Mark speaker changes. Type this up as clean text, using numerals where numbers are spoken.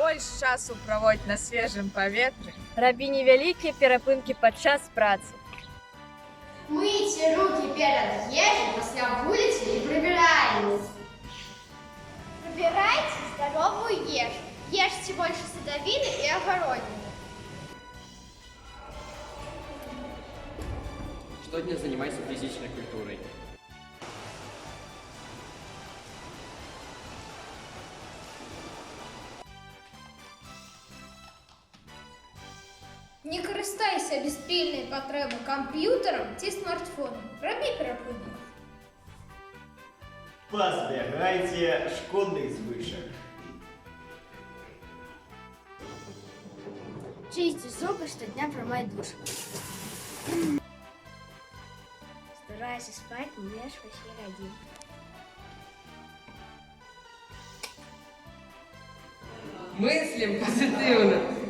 Speaker 1: больш часу праводзь на свежым паветры.
Speaker 2: Рабі невялікія перапынкі падчас працы.
Speaker 3: Мыйте руки перед едой, после вулицы и прибираетесь. Выбирайте здоровую ежу. Ешьте больше садовины и огородины.
Speaker 4: Штодня занимайся физической культурой.
Speaker 3: Не карыстайся без пільної потреби комп'ютером ці смартфоном. Роби перепынок.
Speaker 5: Позбягайте шкодных звычак.
Speaker 3: Чисти зубы, штодня промой душ. Старайся спать не меньше 8 годин.
Speaker 6: Мыслим позитивно.